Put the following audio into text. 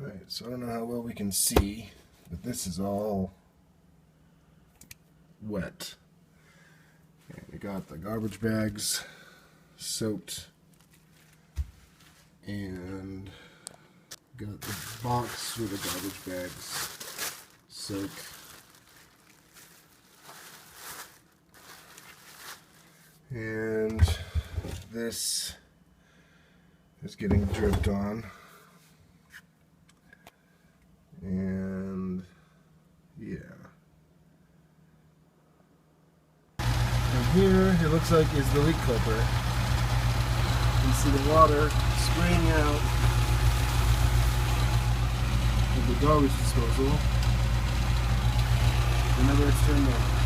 Alright, so I don't know how well we can see, but this is all wet. And we got the garbage bags soaked, and got the box with the garbage bags soaked. And this is getting dripped on. And yeah. And here it looks like is the leak culprit. You can see the water spraying out of the garbage disposal whenever it's turned on.